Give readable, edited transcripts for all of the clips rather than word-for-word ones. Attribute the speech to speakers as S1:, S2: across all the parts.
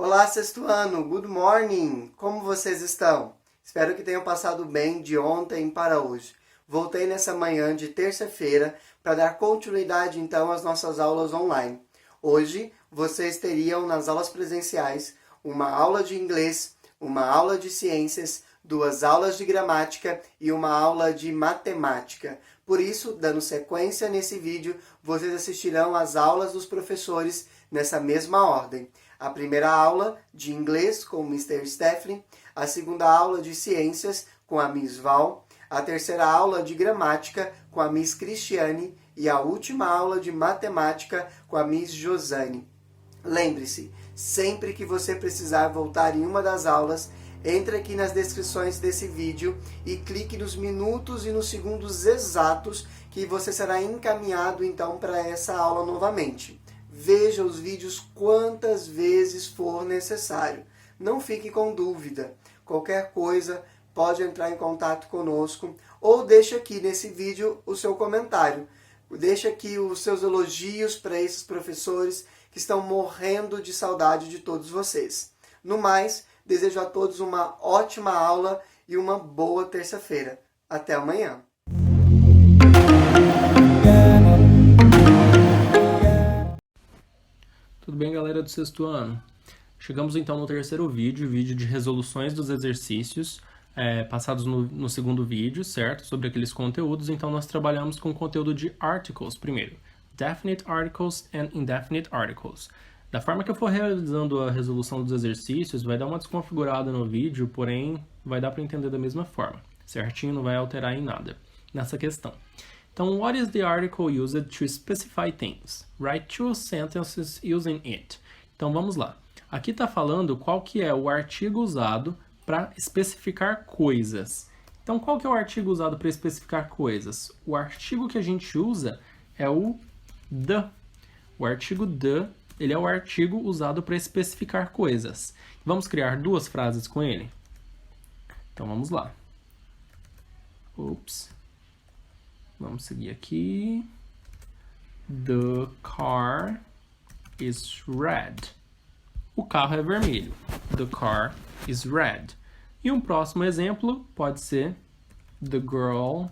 S1: Olá, sexto ano, good morning! Como vocês estão? Espero que tenham passado bem de ontem para hoje. Voltei nessa manhã de terça-feira para dar continuidade então às nossas aulas online. Hoje vocês teriam nas aulas presenciais uma aula de inglês, uma aula de ciências, 2 aulas de gramática e uma aula de matemática. Por isso, dando sequência nesse vídeo, vocês assistirão às aulas dos professores nessa mesma ordem. A primeira aula de inglês com o Mr. Stefan, a segunda aula de ciências com a Miss Val, a terceira aula de gramática com a Miss Cristiane e a última aula de matemática com a Miss Josane. Lembre-se, sempre que você precisar voltar em uma das aulas, entre aqui nas descrições desse vídeo e clique nos minutos e nos segundos exatos que você será encaminhado então para essa aula novamente. Veja os vídeos quantas vezes for necessário. Não fique com dúvida. Qualquer coisa pode entrar em contato conosco ou deixe aqui nesse vídeo o seu comentário. Deixe aqui os seus elogios para esses professores que estão morrendo de saudade de todos vocês. No mais, desejo a todos uma ótima aula e uma boa terça-feira. Até amanhã!
S2: Tudo bem, galera do sexto ano? Chegamos então no terceiro vídeo de resoluções dos exercícios passados no segundo vídeo, certo? Sobre aqueles conteúdos. Então nós trabalhamos com o conteúdo de articles primeiro. Definite articles and indefinite articles. Da forma que eu for realizando a resolução dos exercícios, vai dar uma desconfigurada no vídeo, porém vai dar para entender da mesma forma, certinho? Não vai alterar em nada nessa questão. Então, what is the article used to specify things? Write 2 sentences using it. Então, vamos lá. Aqui está falando qual que é o artigo usado para especificar coisas. Então, qual que é o artigo usado para especificar coisas? O artigo que a gente usa é o the. O artigo the, ele é o artigo usado para especificar coisas. Vamos criar 2 frases com ele? Então, vamos lá. Vamos seguir aqui. The car is red. O carro é vermelho. The car is red. E um próximo exemplo pode ser The girl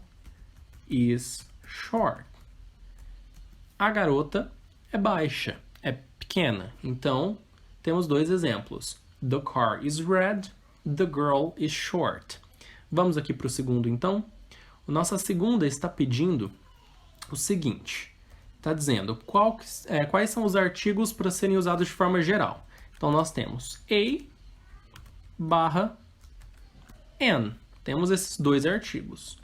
S2: is short. A garota é baixa, é pequena. Então, temos 2 exemplos. The car is red. The girl is short. Vamos aqui para o segundo, então. A nossa segunda está pedindo o seguinte. Está dizendo quais são os artigos para serem usados de forma geral. Então, nós temos a barra an. Temos esses 2 artigos.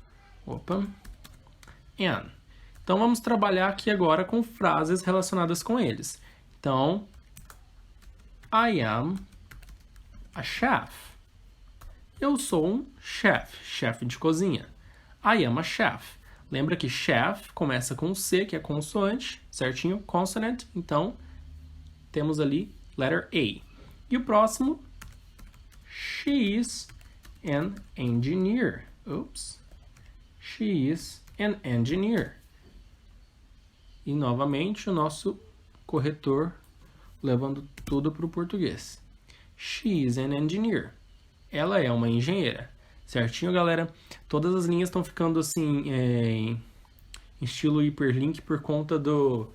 S2: An. Então, vamos trabalhar aqui agora com frases relacionadas com eles. Então, I am a chef. Eu sou um chefe de cozinha. I am a chef. Lembra que chef começa com C, que é consoante, certinho? Consonant. Então, temos ali letter A. E o próximo, she is an engineer. She is an engineer. E, novamente, o nosso corretor levando tudo para o português. She is an engineer. Ela é uma engenheira. Certinho, galera? Todas as linhas estão ficando assim em estilo hiperlink por conta do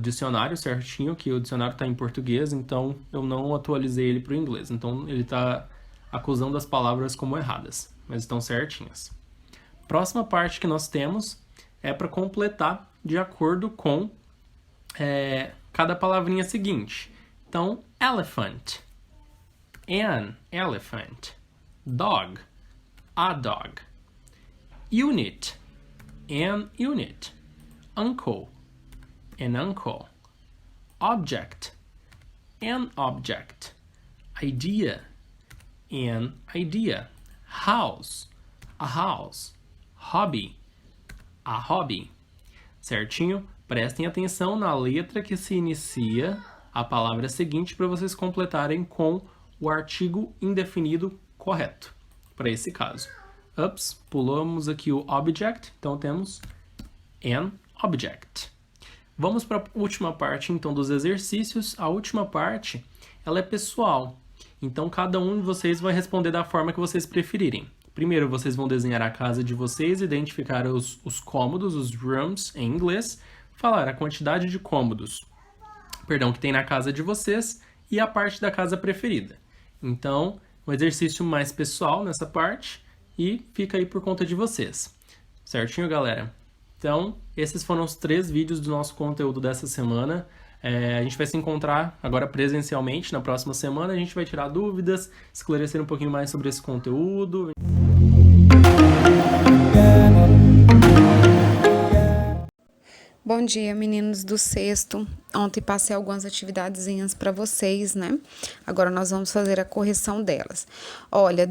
S2: dicionário, certinho, que o dicionário está em português, então eu não atualizei ele para o inglês. Então ele está acusando as palavras como erradas, mas estão certinhas. Próxima parte que nós temos é para completar de acordo com cada palavrinha seguinte. Então, elephant, an elephant. Dog, a dog. Unit, an unit. Uncle, an uncle. Object, an object. Idea, an idea. House, a house. Hobby, a hobby. Certinho? Prestem atenção na letra que se inicia a palavra seguinte para vocês completarem com o artigo indefinido correto, para esse caso. Pulamos aqui o object, então temos an object. Vamos para a última parte, então, dos exercícios. A última parte, ela é pessoal. Então, cada um de vocês vai responder da forma que vocês preferirem. Primeiro, vocês vão desenhar a casa de vocês, identificar os cômodos, os rooms em inglês, falar a quantidade de cômodos, que tem na casa de vocês e a parte da casa preferida. Então, um exercício mais pessoal nessa parte e fica aí por conta de vocês. Certinho, galera? Então, esses foram os 3 vídeos do nosso conteúdo dessa semana. A gente vai se encontrar agora presencialmente na próxima semana. A gente vai tirar dúvidas, esclarecer um pouquinho mais sobre esse conteúdo.
S3: Bom dia, meninos do sexto. Ontem passei algumas atividadezinhas para vocês, né? Agora nós vamos fazer a correção delas. Olha,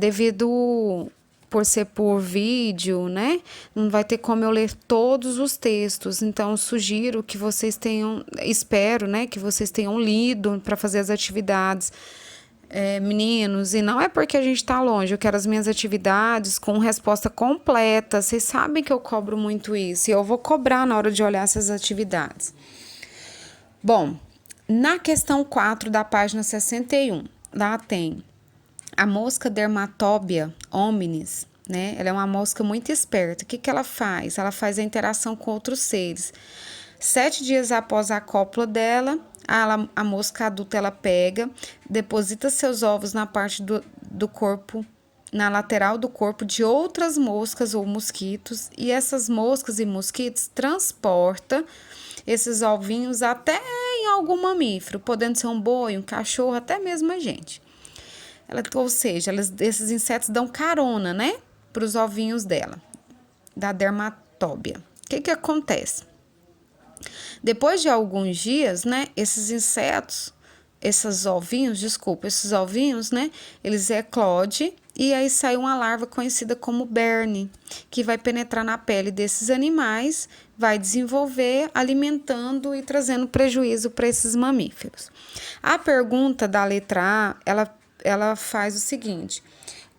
S3: por ser por vídeo, né? Não vai ter como eu ler todos os textos. Então, eu sugiro que vocês espero, né? Que vocês tenham lido para fazer as atividades. Meninos, e não é porque a gente está longe, eu quero as minhas atividades com resposta completa. Vocês sabem que eu cobro muito isso e eu vou cobrar na hora de olhar essas atividades. Bom, na questão 4 da página 61, lá tem a mosca Dermatobia hominis, né? Ela é uma mosca muito esperta. O que ela faz? Ela faz a interação com outros seres. 7 dias após a cópula dela, a mosca adulta ela pega, deposita seus ovos na parte do corpo, na lateral do corpo de outras moscas ou mosquitos, e essas moscas e mosquitos transportam esses ovinhos até em algum mamífero, podendo ser um boi, um cachorro, até mesmo a gente. Ou seja, esses insetos dão carona, né, para os ovinhos dela, da dermatóbia. O que acontece? Depois de alguns dias, né, esses ovinhos, né, eles eclodem e aí sai uma larva conhecida como berne, que vai penetrar na pele desses animais, vai desenvolver, alimentando e trazendo prejuízo para esses mamíferos. A pergunta da letra A, ela faz o seguinte: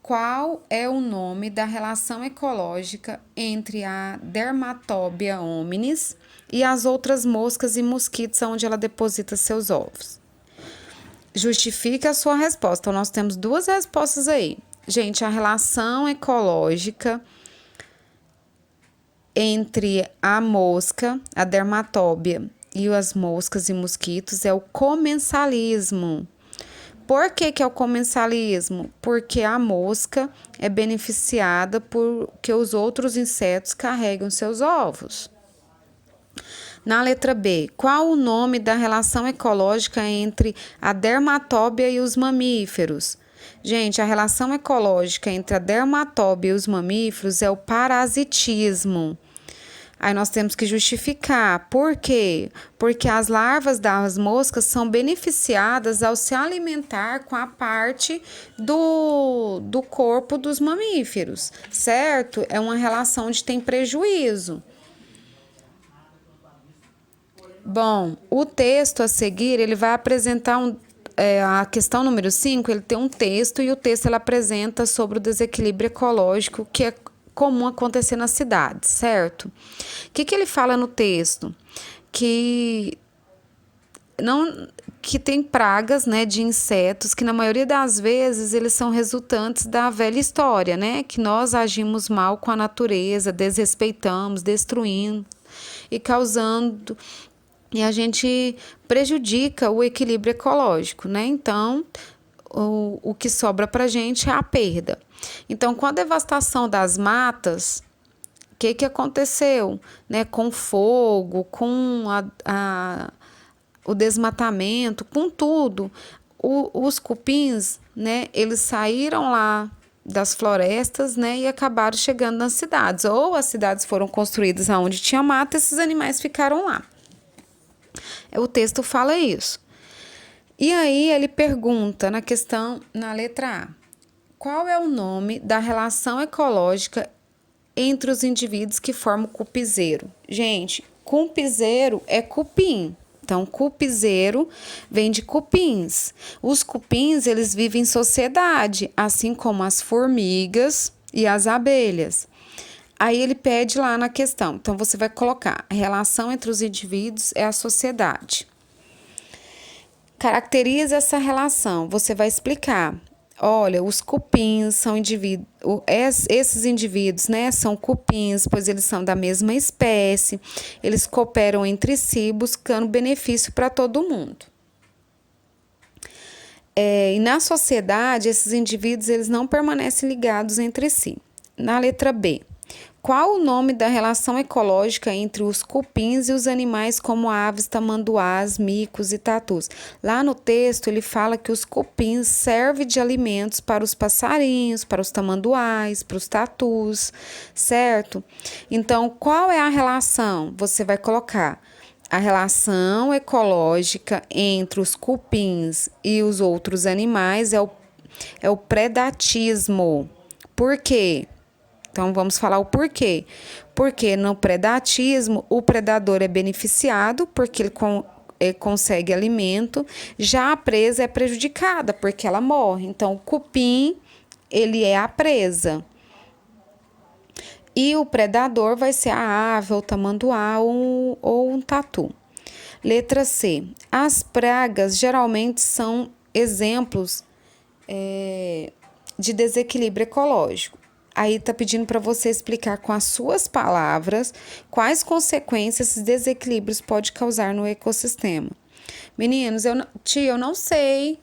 S3: qual é o nome da relação ecológica entre a Dermatobia hominis e as outras moscas e mosquitos onde ela deposita seus ovos? Justifique a sua resposta. Então, nós temos 2 respostas aí. Gente, a relação ecológica entre a mosca, a dermatóbia, e as moscas e mosquitos é o comensalismo. Por que é o comensalismo? Porque a mosca é beneficiada porque os outros insetos carregam seus ovos. Na letra B, qual o nome da relação ecológica entre a dermatóbia e os mamíferos? Gente, a relação ecológica entre a dermatóbia e os mamíferos é o parasitismo. Aí nós temos que justificar. Por quê? Porque as larvas das moscas são beneficiadas ao se alimentar com a parte do corpo dos mamíferos, certo? É uma relação onde tem prejuízo. Bom, o texto a seguir, ele vai apresentar a questão número 5, ele tem um texto e o texto ele apresenta sobre o desequilíbrio ecológico que é comum acontecer nas cidades, certo? O que ele fala no texto? Que tem pragas, né, de insetos que na maioria das vezes eles são resultantes da velha história, né? Que nós agimos mal com a natureza, desrespeitamos, destruindo e causando... E a gente prejudica o equilíbrio ecológico, né? Então, o que sobra para a gente é a perda. Então, com a devastação das matas, o que aconteceu? Né? Com o fogo, com o desmatamento, com tudo, os cupins, né? Eles saíram lá das florestas, né? E acabaram chegando nas cidades. Ou as cidades foram construídas onde tinha mata, esses animais ficaram lá. O texto fala isso. E aí ele pergunta na letra A, qual é o nome da relação ecológica entre os indivíduos que formam o cupizeiro? Gente, cupizeiro é cupim. Então, cupizeiro vem de cupins. Os cupins, eles vivem em sociedade, assim como as formigas e as abelhas. Aí ele pede lá na questão. Então, você vai colocar: a relação entre os indivíduos é a sociedade. Caracteriza essa relação. Você vai explicar. Olha, os cupins são indivíduos, esses indivíduos, né, são cupins, pois eles são da mesma espécie, eles cooperam entre si, buscando benefício para todo mundo. E na sociedade, esses indivíduos eles não permanecem ligados entre si. Na letra B, qual o nome da relação ecológica entre os cupins e os animais como aves, tamanduás, micos e tatus? Lá no texto ele fala que os cupins servem de alimentos para os passarinhos, para os tamanduás, para os tatus, certo? Então, qual é a relação? Você vai colocar a relação ecológica entre os cupins e os outros animais é o predatismo. Por quê? Então, vamos falar o porquê. Porque no predatismo, o predador é beneficiado porque ele consegue alimento, já a presa é prejudicada porque ela morre. Então, o cupim, ele é a presa. E o predador vai ser a ave, o tamanduá ou um tatu. Letra C. As pragas geralmente são exemplos de desequilíbrio ecológico. Aí está pedindo para você explicar com as suas palavras quais consequências esses desequilíbrios podem causar no ecossistema. Meninos, eu não sei,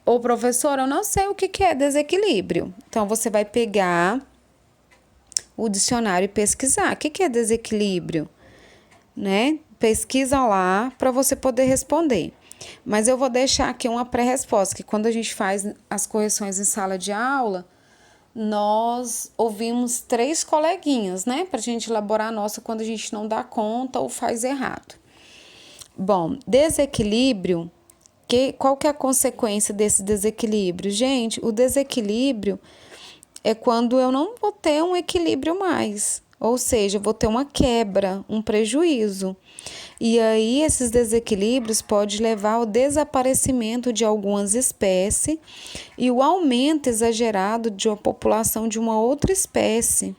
S3: ou professor, eu não sei o que é desequilíbrio. Então, você vai pegar o dicionário e pesquisar. O que é desequilíbrio? Né? Pesquisa lá para você poder responder. Mas eu vou deixar aqui uma pré-resposta, que quando a gente faz as correções em sala de aula, nós ouvimos 3 coleguinhas, né? Para a gente elaborar a nossa quando a gente não dá conta ou faz errado. Bom, desequilíbrio, qual que é a consequência desse desequilíbrio? Gente, o desequilíbrio é quando eu não vou ter um equilíbrio mais. Ou seja, eu vou ter uma quebra, um prejuízo. E aí, esses desequilíbrios podem levar ao desaparecimento de algumas espécies e o aumento exagerado de uma população de uma outra espécie.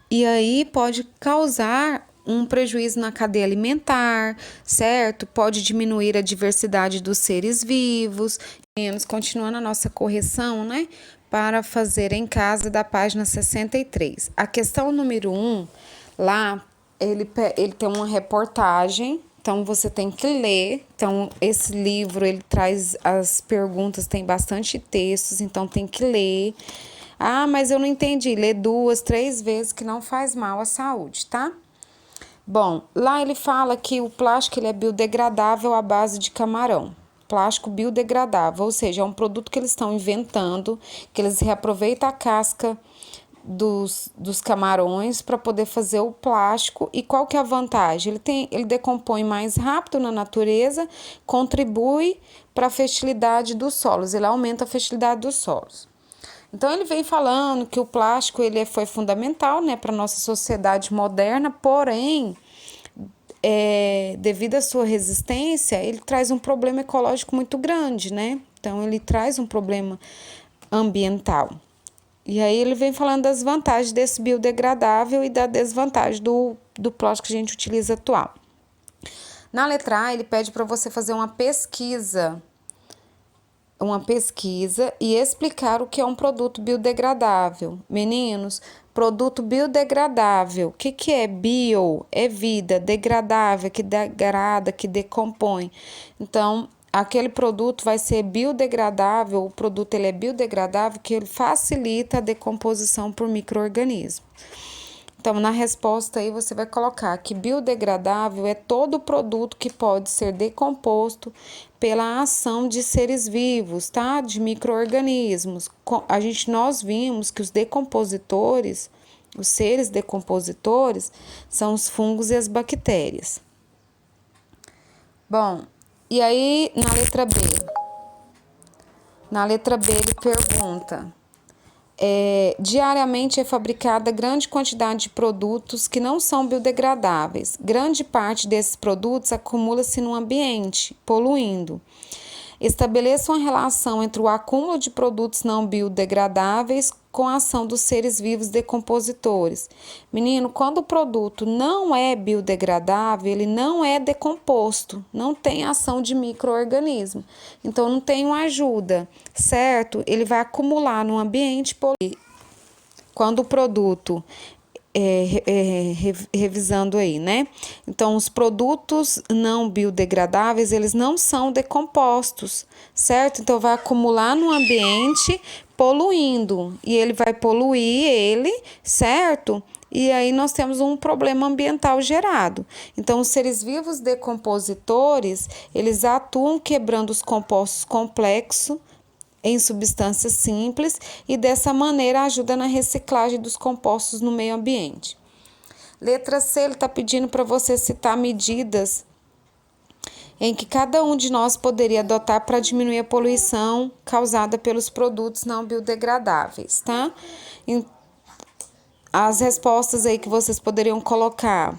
S3: E aí, pode causar um prejuízo na cadeia alimentar, certo? Pode diminuir a diversidade dos seres vivos. Continuando a nossa correção, né? Para fazer em casa da página 63. A questão número 1, lá, ele tem uma reportagem, então você tem que ler. Então, esse livro, ele traz as perguntas, tem bastante textos, então tem que ler. Ah, mas eu não entendi. Lê 2, 3 vezes que não faz mal à saúde, tá? Bom, lá ele fala que o plástico ele é biodegradável à base de camarão. Plástico biodegradável, ou seja, é um produto que eles estão inventando, que eles reaproveitam a casca dos camarões para poder fazer o plástico. E qual que é a vantagem? Ele decompõe mais rápido na natureza, contribui para a fertilidade dos solos, ele aumenta a fertilidade dos solos. Então, ele vem falando que o plástico foi fundamental, né, para a nossa sociedade moderna, porém, devido à sua resistência, ele traz um problema ecológico muito grande, né? Então, ele traz um problema ambiental. E aí, ele vem falando das vantagens desse biodegradável e da desvantagem do plástico que a gente utiliza atual. Na letra A, ele pede para você fazer uma pesquisa e explicar o que é um produto biodegradável. Meninos, produto biodegradável, o que é bio? É vida, degradável, que degrada, que decompõe. Então, aquele produto vai ser biodegradável, o produto ele é biodegradável, que ele facilita a decomposição por micro-organismos. Então, na resposta aí, você vai colocar que biodegradável é todo produto que pode ser decomposto pela ação de seres vivos, tá? De micro-organismos. Nós vimos que os decompositores, os seres decompositores, são os fungos e as bactérias. Bom, e aí, na letra B? Na letra B, ele pergunta... diariamente é fabricada grande quantidade de produtos que não são biodegradáveis. Grande parte desses produtos acumula-se no ambiente, poluindo. Estabeleça uma relação entre o acúmulo de produtos não biodegradáveis com a ação dos seres vivos decompositores. Menino, quando o produto não é biodegradável, ele não é decomposto, não tem ação de micro-organismo. Então, não tem uma ajuda, certo? Ele vai acumular no ambiente poluído. Quando o produto revisando aí, né? Então, os produtos não biodegradáveis, eles não são decompostos, certo? Então, vai acumular no ambiente poluindo, e ele vai poluir ele, certo? E aí nós temos um problema ambiental gerado. Então, os seres vivos decompositores, eles atuam quebrando os compostos complexos em substâncias simples e dessa maneira ajuda na reciclagem dos compostos no meio ambiente. Letra C, ele está pedindo para você citar medidas em que cada um de nós poderia adotar para diminuir a poluição causada pelos produtos não biodegradáveis, tá? As respostas aí que vocês poderiam colocar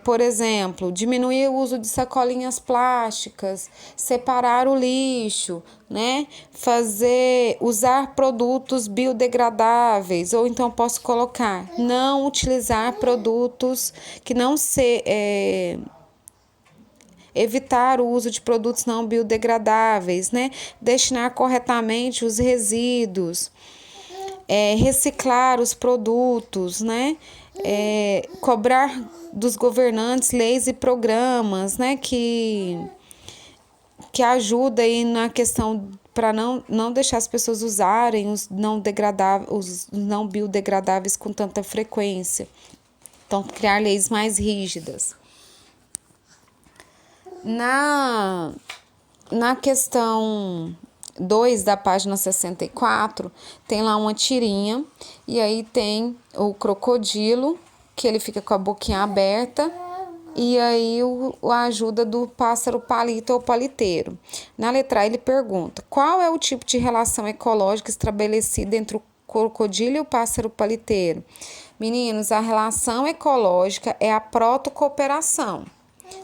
S3: por exemplo, diminuir o uso de sacolinhas plásticas, separar o lixo, né? Usar produtos biodegradáveis, ou então posso colocar, não utilizar produtos que não se evitar o uso de produtos não biodegradáveis, né? Destinar corretamente os resíduos, reciclar os produtos, né? Cobrar dos governantes leis e programas, né? Que ajuda aí na questão para não deixar as pessoas usarem os não biodegradáveis com tanta frequência. Então, criar leis mais rígidas. Na questão 2 da página 64, tem lá uma tirinha, e aí tem o crocodilo, que ele fica com a boquinha aberta, e aí a ajuda do pássaro palito ou paliteiro. Na letra A, ele pergunta, qual é o tipo de relação ecológica estabelecida entre o crocodilo e o pássaro paliteiro? Meninos, a relação ecológica é a protocooperação.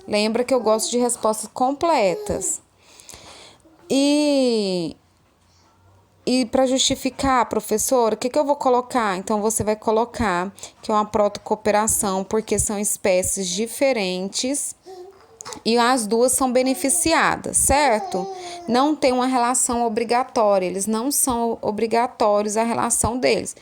S3: Lembra que eu gosto de respostas completas. E para justificar, professora, o que eu vou colocar? Então, você vai colocar que é uma protocooperação, porque são espécies diferentes e as duas são beneficiadas, certo? Não tem uma relação obrigatória, eles não são obrigatórios a relação deles.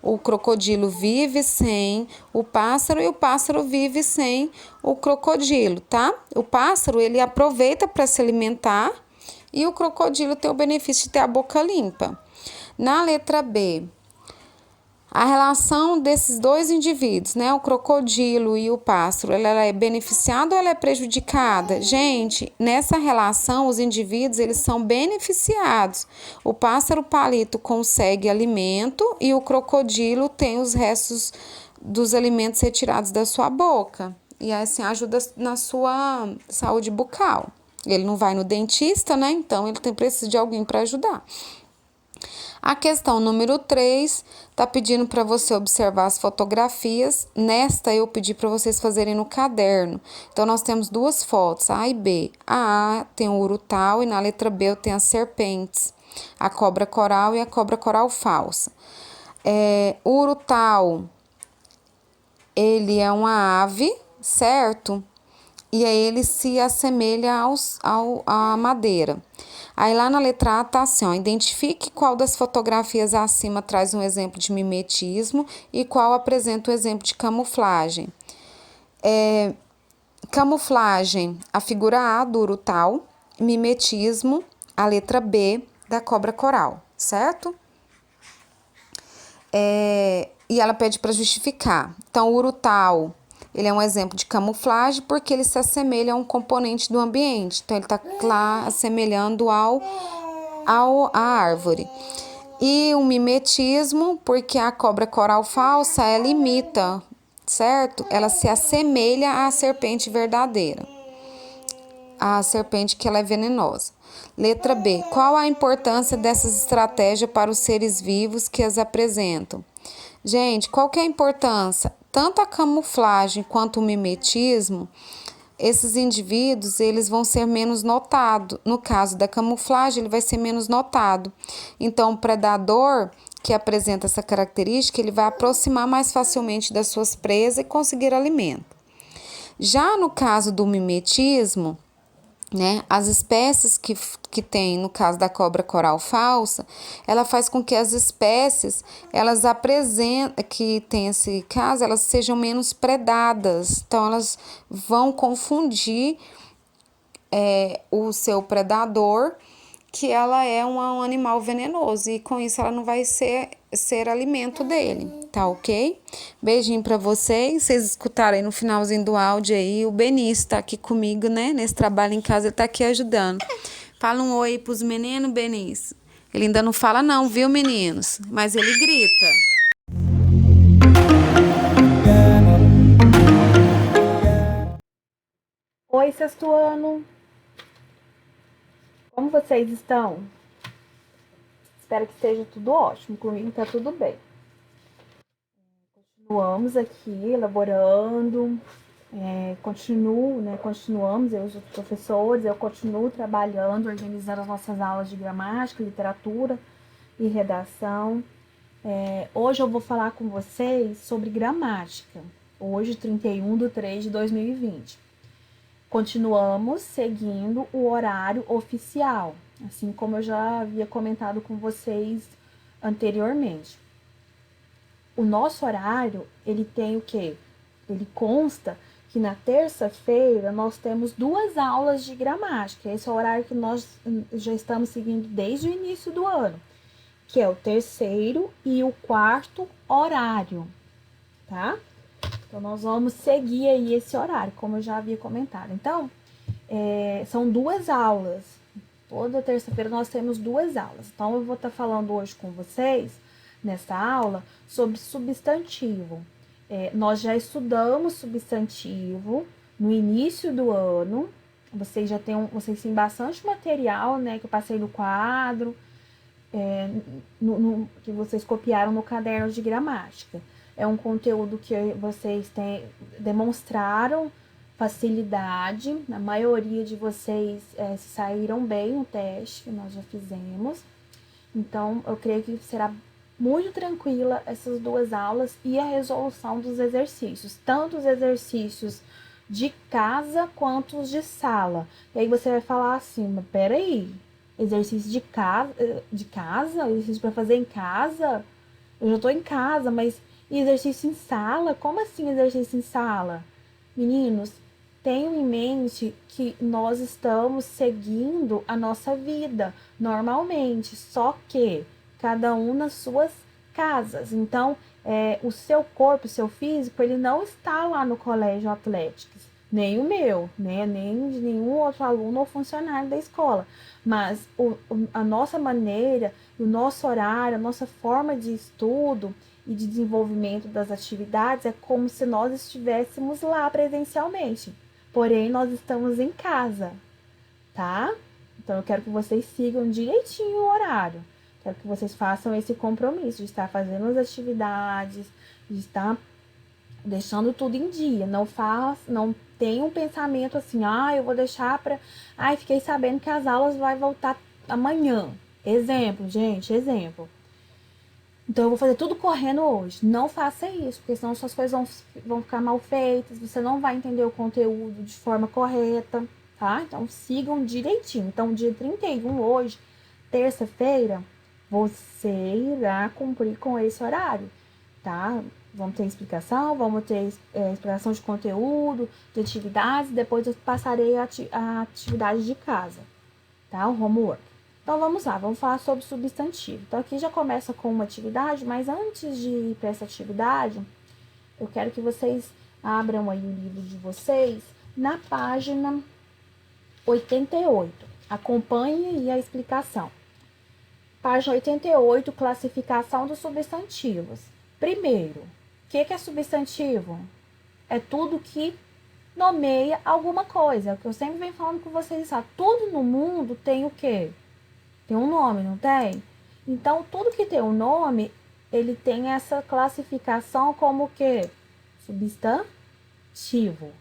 S3: O crocodilo vive sem o pássaro e o pássaro vive sem o crocodilo, tá? O pássaro, ele aproveita para se alimentar e o crocodilo tem o benefício de ter a boca limpa. Na letra B, a relação desses dois indivíduos, né, o crocodilo e o pássaro, ela é beneficiada ou ela é prejudicada? Gente, nessa relação, os indivíduos, eles são beneficiados. O pássaro palito consegue alimento e o crocodilo tem os restos dos alimentos retirados da sua boca. E assim, ajuda na sua saúde bucal. Ele não vai no dentista, né? Então, ele precisa de alguém para ajudar. A questão número 3 está pedindo para você observar as fotografias. Nesta, eu pedi para vocês fazerem no caderno. Então, nós temos duas fotos, A e B. A tem o urutau e na letra B eu tenho as serpentes, a cobra coral e a cobra coral falsa. O urutau, ele é uma ave, certo? E aí ele se assemelha à madeira. Aí lá na letra A tá assim, ó, identifique qual das fotografias acima traz um exemplo de mimetismo e qual apresenta o exemplo de camuflagem. Camuflagem, a figura A do urutau, mimetismo, a letra B da cobra coral, certo? E ela pede para justificar. Então, o urutau, ele é um exemplo de camuflagem porque ele se assemelha a um componente do ambiente. Então, ele está lá assemelhando à árvore. E o mimetismo, porque a cobra coral falsa, ela imita, certo? Ela se assemelha à serpente verdadeira. A serpente que ela é venenosa. Letra B. Qual a importância dessas estratégias para os seres vivos que as apresentam? Gente, qual que é a importância? Tanto a camuflagem quanto o mimetismo, esses indivíduos, eles vão ser menos notados. No caso da camuflagem, ele vai ser menos notado. Então, o predador que apresenta essa característica, ele vai aproximar mais facilmente das suas presas e conseguir alimento. Já no caso do mimetismo, né, as espécies que tem, no caso da cobra coral falsa, ela faz com que as espécies, elas apresentem, que tem esse caso, elas sejam menos predadas. Então, elas vão confundir o seu predador, que ela é um animal venenoso, e com isso ela não vai ser alimento dele, tá ok? Beijinho pra vocês escutaram aí no finalzinho do áudio aí, o Benício tá aqui comigo, né, nesse trabalho em casa, ele tá aqui ajudando. Fala um oi pros meninos, Benício. Ele ainda não fala não, viu, meninos? Mas ele grita.
S4: Oi, sexto ano! Como vocês estão? Espero que esteja tudo ótimo, comigo tá tudo bem. Continuamos aqui elaborando, continuamos, eu e os professores, eu continuo trabalhando, organizando as nossas aulas de gramática, literatura e redação. Hoje eu vou falar com vocês sobre gramática, hoje 31/3/2020. Continuamos seguindo o horário oficial, assim como eu já havia comentado com vocês anteriormente. O nosso horário, ele tem o quê? Ele consta que na terça-feira nós temos 2 aulas de gramática. Esse é o horário que nós já estamos seguindo desde o início do ano, que é o 3º e o 4º horário, tá? Então, nós vamos seguir aí esse horário, como eu já havia comentado. Então, são 2 aulas. Toda terça-feira nós temos 2 aulas. Então, eu vou estar falando hoje com vocês, nessa aula, sobre substantivo. Nós já estudamos substantivo no início do ano. Vocês têm bastante material, né, que eu passei no quadro, que vocês copiaram no caderno de gramática. É um conteúdo que vocês demonstraram facilidade, a maioria de vocês se saíram bem no teste que nós já fizemos. Então, eu creio que será muito tranquila essas 2 aulas e a resolução dos exercícios, tanto os exercícios de casa quanto os de sala. E aí você vai falar assim, mas peraí, exercício de casa, exercício para fazer em casa? Eu já estou em casa, mas e exercício em sala? Como assim exercício em sala? Meninos, tenham em mente que nós estamos seguindo a nossa vida normalmente, só que cada um nas suas casas. Então, o seu corpo, o seu físico, ele não está lá no colégio Atléticos, nem o meu, né? Nem de nenhum outro aluno ou funcionário da escola. Mas a nossa maneira, o nosso horário, a nossa forma de estudo e de desenvolvimento das atividades é como se nós estivéssemos lá presencialmente. Porém, nós estamos em casa, tá? Então, eu quero que vocês sigam direitinho o horário. Quero que vocês façam esse compromisso de estar fazendo as atividades, de estar deixando tudo em dia. Não tenha um pensamento assim, eu vou deixar para... fiquei sabendo que as aulas vai voltar amanhã. Exemplo, gente, exemplo. Então, eu vou fazer tudo correndo hoje. Não faça isso, porque senão suas coisas vão ficar mal feitas, você não vai entender o conteúdo de forma correta, tá? Então, sigam direitinho. Então, dia 31 hoje, terça-feira, você irá cumprir com esse horário, tá? Vamos ter explicação, vamos ter explicação de conteúdo, de atividades, depois eu passarei a atividade de casa, tá? O homework. Então, vamos lá, vamos falar sobre substantivo. Então, aqui já começa com uma atividade, mas antes de ir para essa atividade, eu quero que vocês abram aí o livro de vocês na página 88. Acompanhe aí a explicação. Página 88, classificação dos substantivos. Primeiro, o que é substantivo? É tudo que nomeia alguma coisa. É o que eu sempre venho falando com vocês. Tudo no mundo tem o quê? Tem um nome, não tem? Então, tudo que tem um nome, ele tem essa classificação como o quê? Substantivo.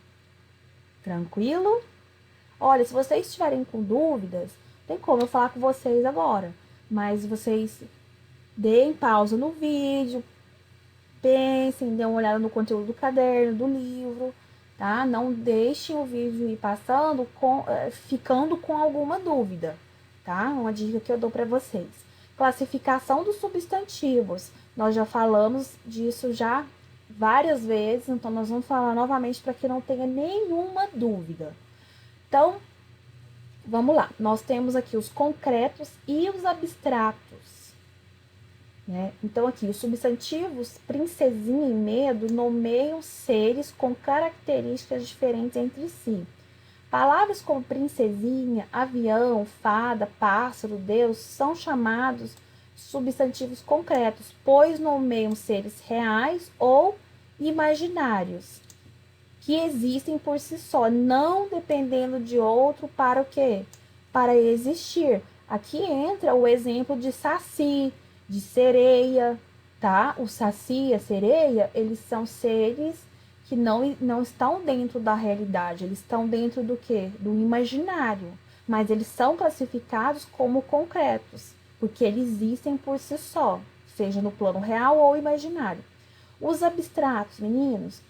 S4: Tranquilo? Olha, se vocês estiverem com dúvidas, tem como eu falar com vocês agora, mas vocês deem pausa no vídeo, pensem, dêem uma olhada no conteúdo do caderno, do livro, tá? Não deixem o vídeo ir passando, ficando com alguma dúvida, tá? Uma dica que eu dou para vocês. Classificação dos substantivos. Nós já falamos disso já várias vezes, então nós vamos falar novamente para que não tenha nenhuma dúvida. Então, vamos lá. Nós temos aqui os concretos e os abstratos, né? Então, aqui, os substantivos princesinha e medo nomeiam seres com características diferentes entre si. Palavras como princesinha, avião, fada, pássaro, Deus são chamados substantivos concretos, pois nomeiam seres reais ou imaginários, que existem por si só, não dependendo de outro para o quê? Para existir. Aqui entra o exemplo de saci, de sereia, tá? O saci e a sereia, eles são seres que não estão dentro da realidade, eles estão dentro do quê? Do imaginário, mas eles são classificados como concretos, porque eles existem por si só, seja no plano real ou imaginário. Os abstratos, meninos,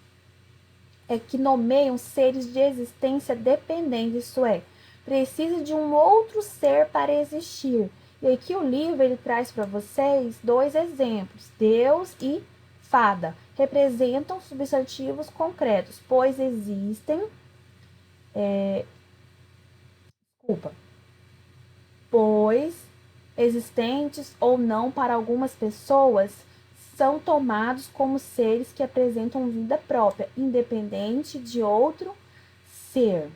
S4: é que nomeiam seres de existência dependente, isso é, precisa de um outro ser para existir. E aqui o livro ele traz para vocês dois exemplos, Deus e fada. Representam substantivos concretos, pois existem, pois existentes ou não para algumas pessoas, são tomados como seres que apresentam vida própria, independente de outro ser.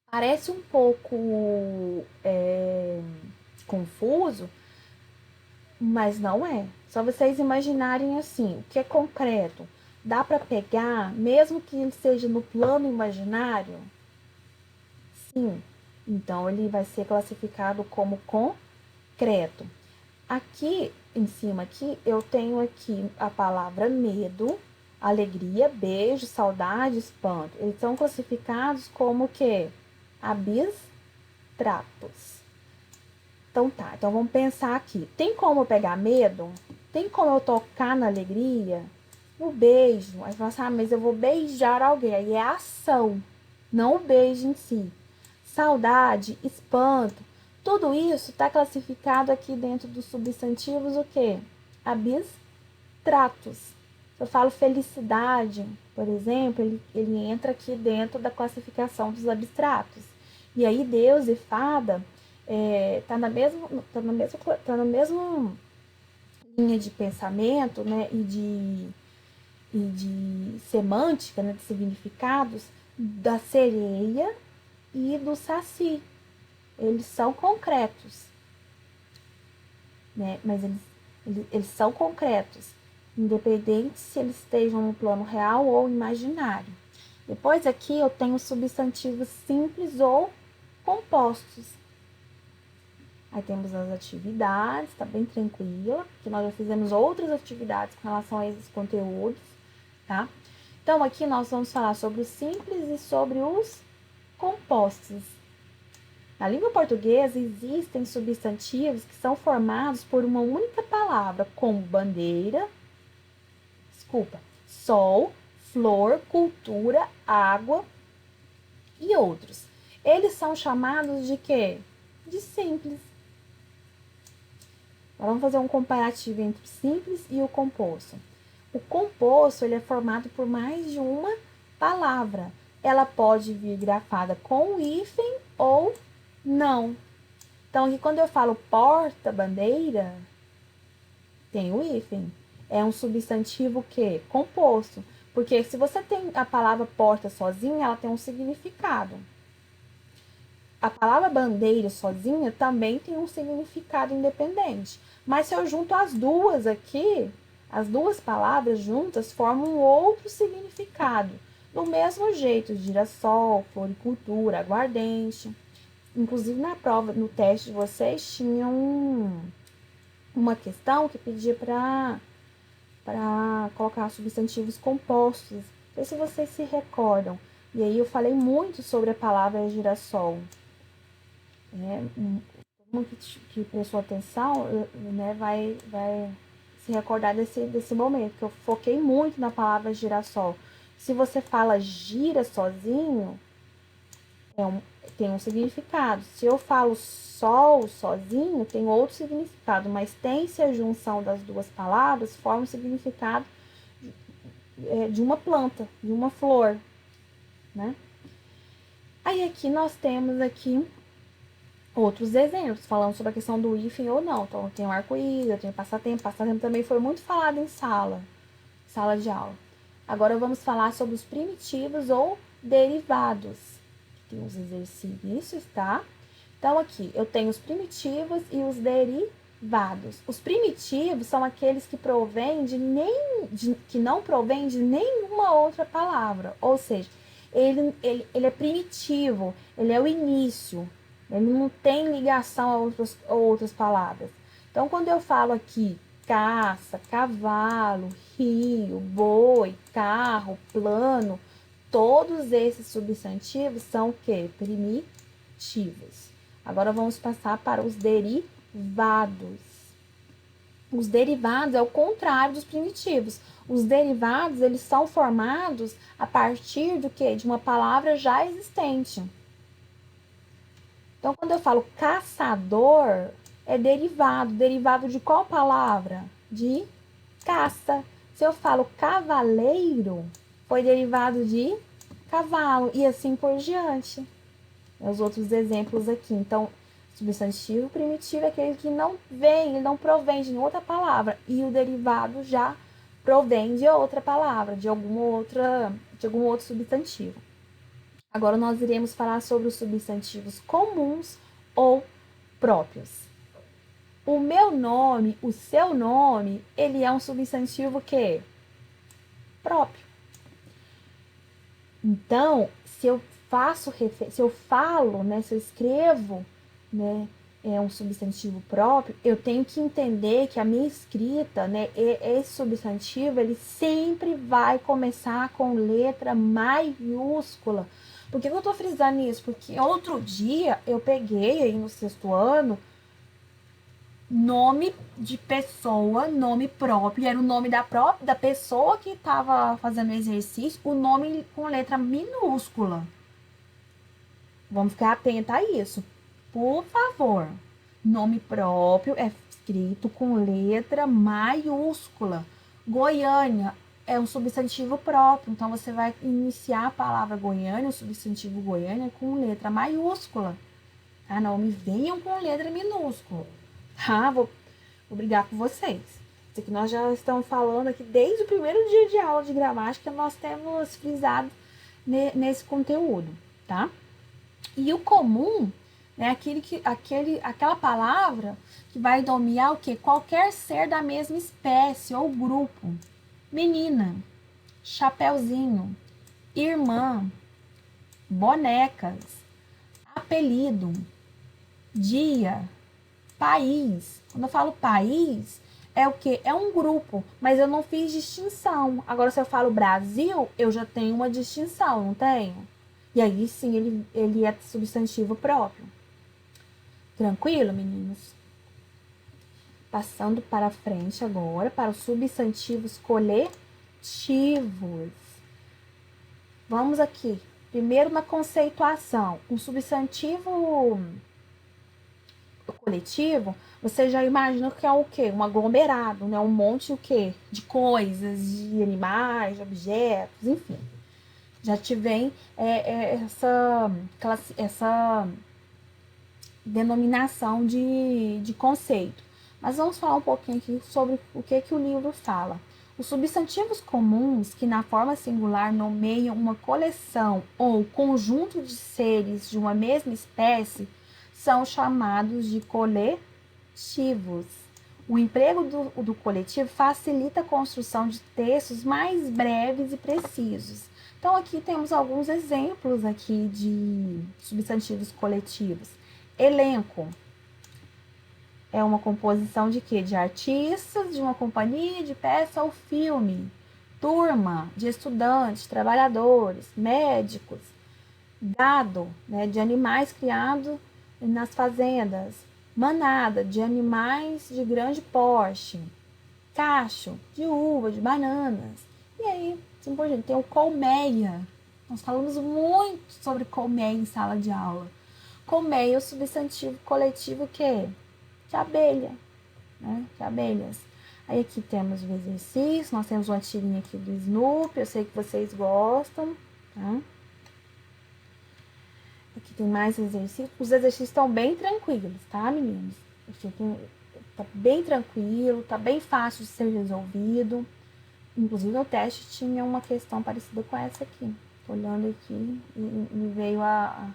S4: Parece um pouco confuso, mas não é. Só vocês imaginarem assim, o que é concreto? Dá para pegar, mesmo que ele seja no plano imaginário? Sim. Então, ele vai ser classificado como concreto. Aqui, em cima aqui, eu tenho aqui a palavra medo, alegria, beijo, saudade, espanto. Eles são classificados como o quê? Abstratos. Então tá, então vamos pensar aqui. Tem como eu pegar medo? Tem como eu tocar na alegria? No beijo. Aí você fala assim, mas eu vou beijar alguém. Aí é a ação, não o beijo em si. Saudade, espanto. Tudo isso está classificado aqui dentro dos substantivos o quê? Abstratos. Se eu falo felicidade, por exemplo, ele entra aqui dentro da classificação dos abstratos. E aí Deus e fada tá na mesma linha de pensamento, né, e de semântica, né, de significados da sereia e do saci. Eles são concretos, né, mas eles são concretos, independente se eles estejam no plano real ou imaginário. Depois aqui eu tenho substantivos simples ou compostos. Aí temos as atividades, tá bem tranquila, porque nós já fizemos outras atividades com relação a esses conteúdos, tá? Então, aqui nós vamos falar sobre os simples e sobre os compostos. Na língua portuguesa, existem substantivos que são formados por uma única palavra, como bandeira, sol, flor, cultura, água e outros. Eles são chamados de quê? De simples. Vamos fazer um comparativo entre o simples e o composto. O composto ele é formado por mais de uma palavra. Ela pode vir grafada com hífen ou não. Então, aqui quando eu falo porta-bandeira, tem o hífen. É um substantivo que? Composto. Porque se você tem a palavra porta sozinha, ela tem um significado. A palavra bandeira sozinha também tem um significado independente. Mas se eu junto as duas aqui, as duas palavras juntas formam um outro significado. Do mesmo jeito, girassol, floricultura, aguardente. Inclusive na prova, no teste de vocês, tinha uma questão que pedia para colocar substantivos compostos. Não sei se vocês se recordam. E aí eu falei muito sobre a palavra girassol. Todo mundo que prestou atenção, né, vai se recordar desse momento, que eu foquei muito na palavra girassol. Se você fala gira sozinho, tem um significado. Se eu falo sol sozinho, tem outro significado, mas tem-se a junção das duas palavras, forma o significado de uma planta, de uma flor, né? Aí aqui nós temos aqui outros exemplos, falando sobre a questão do hífen ou não. Então, eu tenho arco-íris, eu tenho passatempo. Passatempo também foi muito falado em sala de aula. Agora vamos falar sobre os primitivos ou derivados. Tem os exercícios, tá? Então, aqui, eu tenho os primitivos e os derivados. Os primitivos são aqueles que que não provêm de nenhuma outra palavra. Ou seja, ele é primitivo, ele é o início. Ele não tem ligação a outras palavras. Então, quando eu falo aqui caça, cavalo, rio, boi, carro, plano, todos esses substantivos são o quê? Primitivos. Agora vamos passar para os derivados. Os derivados é o contrário dos primitivos. Os derivados, eles são formados a partir do quê? De uma palavra já existente. Então, quando eu falo caçador, é derivado. Derivado de qual palavra? De caça. Se eu falo cavaleiro, foi derivado de cavalo. E assim por diante. Os outros exemplos aqui. Então, substantivo primitivo é aquele que não vem, ele não provém de outra palavra. E o derivado já provém de outra palavra, de algum outro substantivo. Agora nós iremos falar sobre os substantivos comuns ou próprios. O meu nome, o seu nome, ele é um substantivo que próprio. Então, se eu falo, né, se eu escrevo, né, é um substantivo próprio, eu tenho que entender que a minha escrita, né, esse substantivo, ele sempre vai começar com letra maiúscula. Por que eu tô frisando isso? Porque outro dia eu peguei aí no 6º ano nome de pessoa, nome próprio, era o nome da pessoa que estava fazendo o exercício, o nome com letra minúscula. Vamos ficar atenta a isso. Por favor. Nome próprio é escrito com letra maiúscula. Goiânia é um substantivo próprio. Então, você vai iniciar a palavra Goiânia, o substantivo Goiânia, com letra maiúscula. Tá? Não me venham com letra minúscula. Tá? Vou brigar com vocês. Isso aqui nós já estamos falando aqui desde o primeiro dia de aula de gramática, nós temos frisado nesse conteúdo, tá? E o comum é aquela palavra que vai nomear o quê? Qualquer ser da mesma espécie ou grupo. Menina, chapeuzinho, irmã, bonecas, apelido, dia, país. Quando eu falo país, é o quê? É um grupo, mas eu não fiz distinção. Agora, se eu falo Brasil, eu já tenho uma distinção, não tenho? E aí, sim, ele é substantivo próprio. Tranquilo, meninos? Passando para frente agora, para os substantivos coletivos. Vamos aqui. Primeiro, na conceituação. Um substantivo coletivo, você já imagina que é o quê? Um aglomerado, né? Um monte o quê? De coisas, de animais, de objetos, enfim. Já te vem essa denominação de conceito. Mas vamos falar um pouquinho aqui sobre o que o livro fala. Os substantivos comuns, que na forma singular nomeiam uma coleção ou conjunto de seres de uma mesma espécie, são chamados de coletivos. O emprego do coletivo facilita a construção de textos mais breves e precisos. Então, aqui temos alguns exemplos aqui de substantivos coletivos. Elenco é uma composição de quê? De artistas, de uma companhia, de peça ou filme. turma de estudantes, trabalhadores, médicos, gado, né, de animais criados nas fazendas, manada de animais de grande porte, cacho de uva, de bananas. E aí, assim por diante, tem o colmeia. Nós falamos muito sobre colmeia em sala de aula. Colmeia é o substantivo coletivo que? De abelha, né? De abelhas. Aí aqui temos o exercício, nós temos uma tirinha aqui do Snoopy, eu sei que vocês gostam, tá? Aqui tem mais exercícios. Os exercícios estão bem tranquilos, tá, meninos? Tá bem tranquilo, tá bem fácil de ser resolvido. Inclusive, o teste tinha uma questão parecida com essa aqui. Tô olhando aqui e me veio à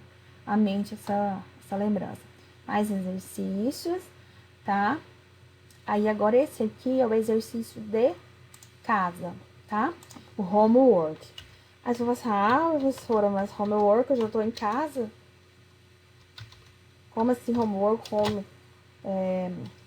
S4: mente essa lembrança. Mais exercícios, tá? Aí, agora esse aqui é o exercício de casa, tá? O homework. Aí você vai falar, professora, mas homework, eu já tô em casa? Como assim homework,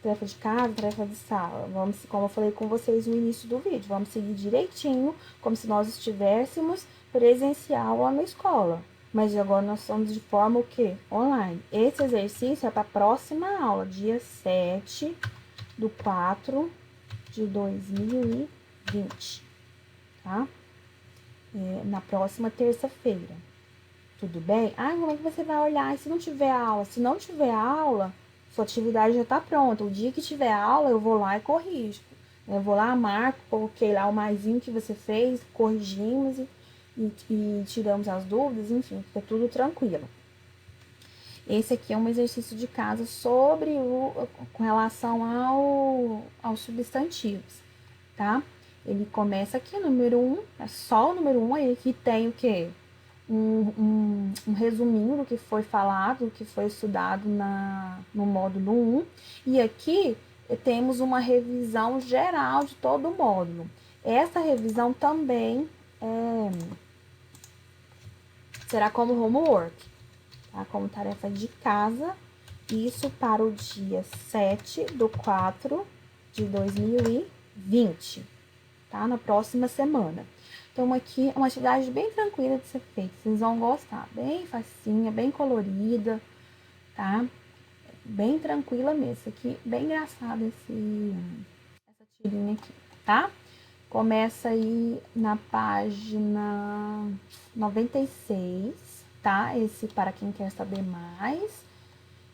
S4: tarefa de casa, tarefa de sala? Vamos, como eu falei com vocês no início do vídeo, vamos seguir direitinho, como se nós estivéssemos presencial lá na escola. Mas agora nós estamos de forma o quê? Online. Esse exercício é para a próxima aula, dia 7/4/2020, tá? Na próxima terça-feira. Tudo bem? Ah, como é que você vai olhar? E se não tiver aula? Se não tiver aula, sua atividade já está pronta. O dia que tiver aula, eu vou lá e corrijo. Eu vou lá, marco, coloquei lá o maisinho que você fez, corrigimos e tiramos as dúvidas, enfim, fica tudo tranquilo. Esse aqui é um exercício de casa com relação aos substantivos, tá? Ele começa aqui, número 1, é só o número 1, aí aqui tem o quê? Um resuminho do que foi falado, do que foi estudado no módulo 1. E aqui temos uma revisão geral de todo o módulo. Essa revisão também será como homework, tá? Como tarefa de casa. Isso para o dia 7/4/2020, tá? Na próxima semana. Então, aqui é uma atividade bem tranquila de ser feita. Vocês vão gostar. Bem facinha, bem colorida, tá? Bem tranquila mesmo. Isso aqui, bem engraçado essa tirinha aqui, tá? Começa aí na página 96, tá? Esse para quem quer saber mais.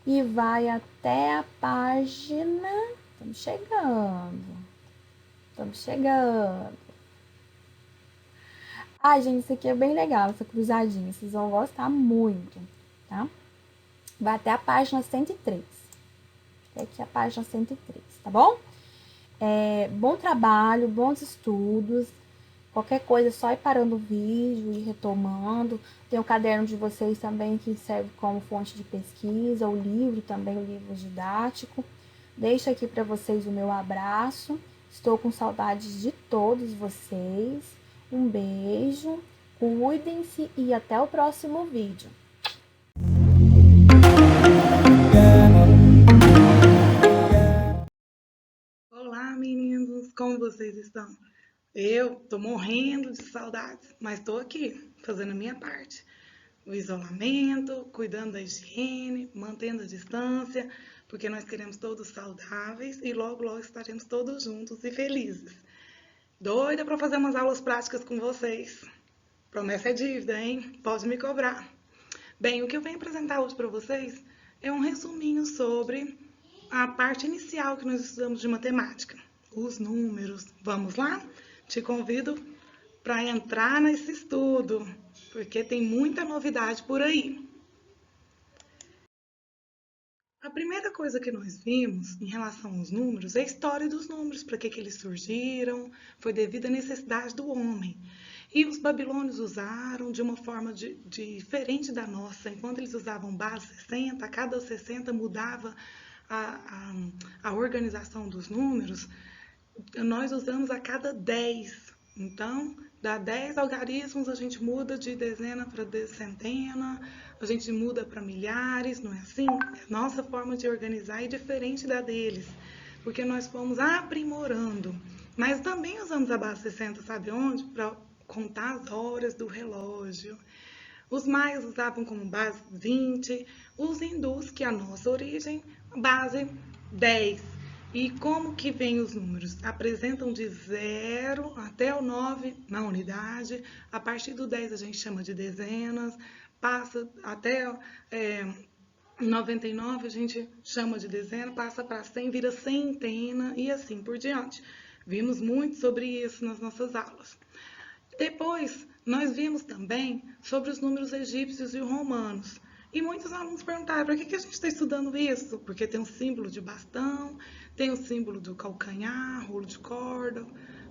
S4: E vai até a página... Estamos chegando. Ai, gente, isso aqui é bem legal, essa cruzadinha. Vocês vão gostar muito, tá? Vai até a página 103. Aqui é a página 103, tá bom? Bom trabalho, bons estudos. Qualquer coisa é só ir parando o vídeo e retomando. Tem o caderno de vocês também que serve como fonte de pesquisa, o livro também, o livro didático. Deixo aqui para vocês o meu abraço. Estou com saudades de todos vocês. Um beijo, cuidem-se e até o próximo vídeo.
S5: Olá, meninos, como vocês estão? Eu tô morrendo de saudades, mas tô aqui, fazendo a minha parte. O isolamento, cuidando da higiene, mantendo a distância, porque nós queremos todos saudáveis e logo, logo estaremos todos juntos e felizes. Doida para fazer umas aulas práticas com vocês. Promessa é dívida, hein? Pode me cobrar. Bem, o que eu venho apresentar hoje para vocês é um resuminho sobre a parte inicial que nós estudamos de matemática, os números. Vamos lá? Te convido para entrar nesse estudo, porque tem muita novidade por aí. A primeira coisa que nós vimos em relação aos números é a história dos números, para que eles surgiram, foi devido à necessidade do homem. E os babilônios usaram de uma forma diferente da nossa. Enquanto eles usavam base 60, a cada 60 mudava a organização dos números, nós usamos a cada 10. Então, dá 10 algarismos, a gente muda de dezena para centena, a gente muda para milhares, não é assim? A nossa forma de organizar é diferente da deles, porque nós fomos aprimorando. Mas também usamos a base 60, sabe onde? Para contar as horas do relógio. Os maias usavam como base 20, os hindus, que é a nossa origem, base 10. E como que vem os números? Apresentam de 0 até o 9 na unidade. A partir do 10 a gente chama de dezenas. Passa até 99 a gente chama de dezena. Passa para 100, vira centena e assim por diante. Vimos muito sobre isso nas nossas aulas. Depois, nós vimos também sobre os números egípcios e romanos. E muitos alunos perguntaram, para que a gente está estudando isso? Porque tem um símbolo de bastão, tem o símbolo do calcanhar, rolo de corda,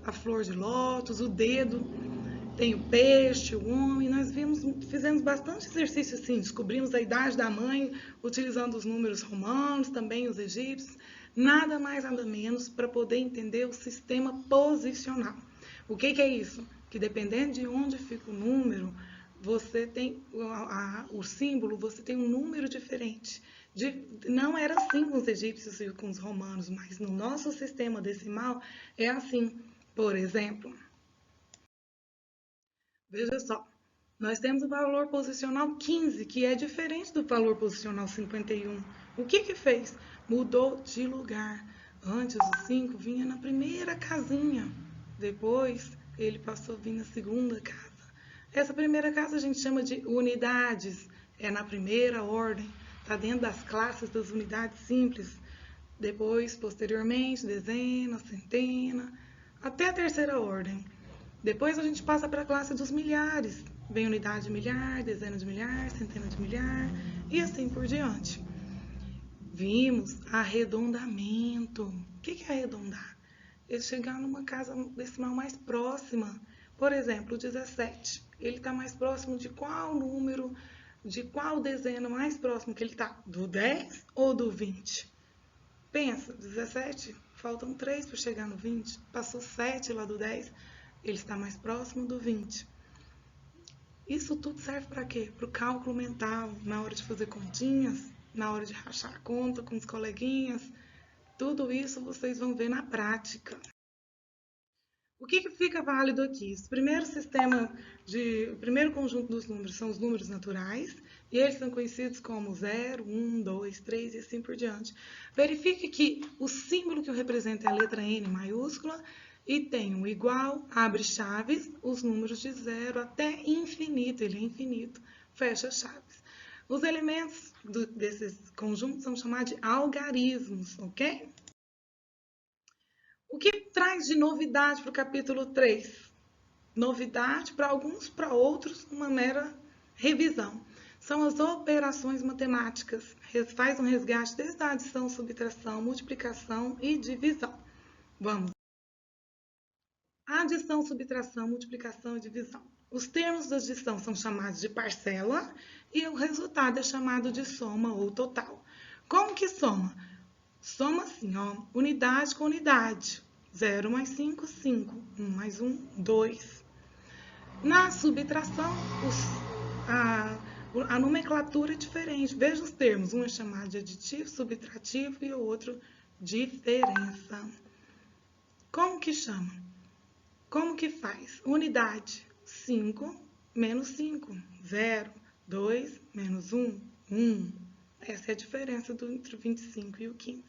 S5: a flor de lótus, o dedo, tem o peixe, o homem. Nós fizemos bastante exercício assim, descobrimos a idade da mãe utilizando os números romanos, também os egípcios. Nada mais, nada menos, para poder entender o sistema posicional. O que é isso? Que dependendo de onde fica o número, você tem o símbolo, você tem um número diferente. Não era assim com os egípcios e com os romanos, mas no nosso sistema decimal é assim. Por exemplo, veja só, nós temos o valor posicional 15, que é diferente do valor posicional 51. O que fez? Mudou de lugar. Antes o 5 vinha na primeira casinha, depois ele passou a vir na segunda casa. Essa primeira casa a gente chama de unidades, é na primeira ordem, está dentro das classes das unidades simples. Depois, posteriormente, dezena, centena, até a terceira ordem. Depois a gente passa para a classe dos milhares. Vem unidade de milhar, dezena de milhar, centena de milhar e assim por diante. Vimos arredondamento. O que é arredondar? Ele chegar numa casa decimal mais próxima. Por exemplo, o 17. Ele está mais próximo de qual número, de qual dezena mais próximo que ele está? Do 10 ou do 20? Pensa, 17, faltam 3 para chegar no 20. Passou 7 lá do 10, ele está mais próximo do 20. Isso tudo serve para quê? Para o cálculo mental, na hora de fazer continhas, na hora de rachar a conta com os coleguinhas. Tudo isso vocês vão ver na prática. O que fica válido aqui? O primeiro conjunto dos números são os números naturais, e eles são conhecidos como 0, 1, 2, 3 e assim por diante. Verifique que o símbolo que o representa é a letra N maiúscula, e tem um igual, abre chaves, os números de 0 até infinito, ele é infinito, fecha chaves. Os elementos desses conjuntos são chamados de algarismos, ok? O que traz de novidade para o capítulo 3? Novidade para alguns, para outros, uma mera revisão. São as operações matemáticas. Faz um resgate desde a adição, subtração, multiplicação e divisão. Vamos. Adição, subtração, multiplicação e divisão. Os termos da adição são chamados de parcela e o resultado é chamado de soma ou total. Como que soma? Soma assim, ó, unidade com unidade. 0 mais 5, 5. 1 mais 1, 2. Na subtração, a nomenclatura é diferente. Veja os termos. Um é chamado de aditivo, subtrativo e o outro diferença. Como que chama? Como que faz? Unidade, 5 menos 5. 0, 2 menos 1, 1. Essa é a diferença entre o 25 e o 15.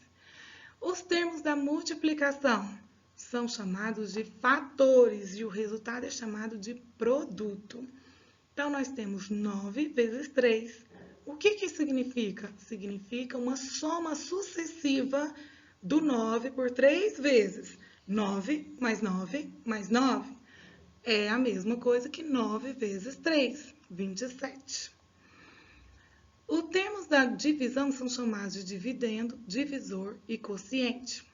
S5: Os termos da multiplicação são chamados de fatores e o resultado é chamado de produto. Então, nós temos 9 vezes 3. O que significa? Significa uma soma sucessiva do 9 por 3 vezes. 9 mais 9 mais 9 é a mesma coisa que 9 vezes 3, 27. Os termos da divisão são chamados de dividendo, divisor e quociente.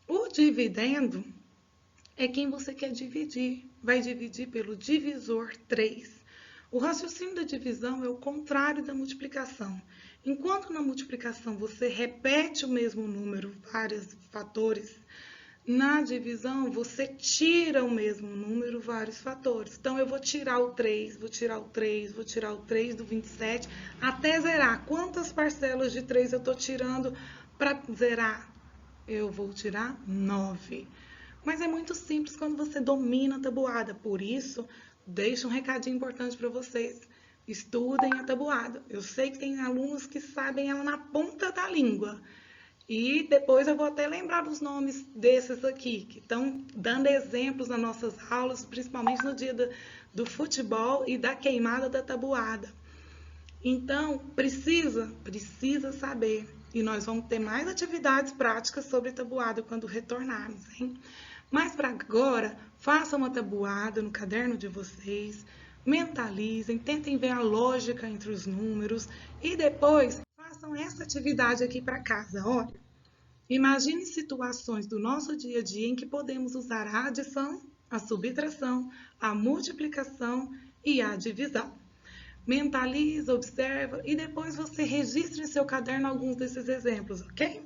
S5: O dividendo é quem você quer dividir. Vai dividir pelo divisor 3. O raciocínio da divisão é o contrário da multiplicação. Enquanto na multiplicação você repete o mesmo número, vários fatores, na divisão você tira o mesmo número, vários fatores. Então, eu vou tirar o 3, vou tirar o 3, vou tirar o 3 do 27, até zerar. Quantas parcelas de 3 eu estou tirando para zerar? Eu vou tirar 9. Mas é muito simples quando você domina a tabuada. Por isso, deixo um recadinho importante para vocês. Estudem a tabuada. Eu sei que tem alunos que sabem ela na ponta da língua. E depois eu vou até lembrar dos nomes desses aqui, que estão dando exemplos nas nossas aulas, principalmente no dia do futebol e da queimada da tabuada. Então, precisa saber. E nós vamos ter mais atividades práticas sobre tabuada quando retornarmos, hein? Mas para agora, façam uma tabuada no caderno de vocês, mentalizem, tentem ver a lógica entre os números e depois façam essa atividade aqui para casa. Olha, imagine situações do nosso dia a dia em que podemos usar a adição, a subtração, a multiplicação e a divisão. Mentaliza, observa e depois você registra em seu caderno alguns desses exemplos, ok?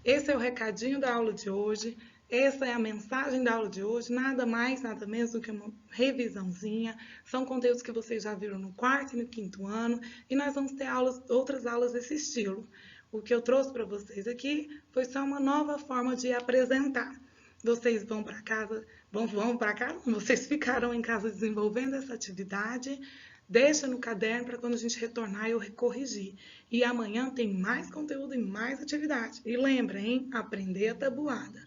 S5: Esse é o recadinho da aula de hoje. Essa é a mensagem da aula de hoje, nada mais, nada menos do que uma revisãozinha. São conteúdos que vocês já viram no 4º e no 5º ano e nós vamos ter outras aulas desse estilo. O que eu trouxe para vocês aqui foi só uma nova forma de apresentar. Vocês vão para casa, vocês ficaram em casa desenvolvendo essa atividade. Deixa no caderno para quando a gente retornar eu corrigir. E amanhã tem mais conteúdo e mais atividade. E lembra, hein? Aprender a tabuada.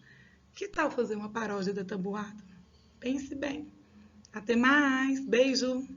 S5: Que tal fazer uma paródia da tabuada? Pense bem. Até mais. Beijo!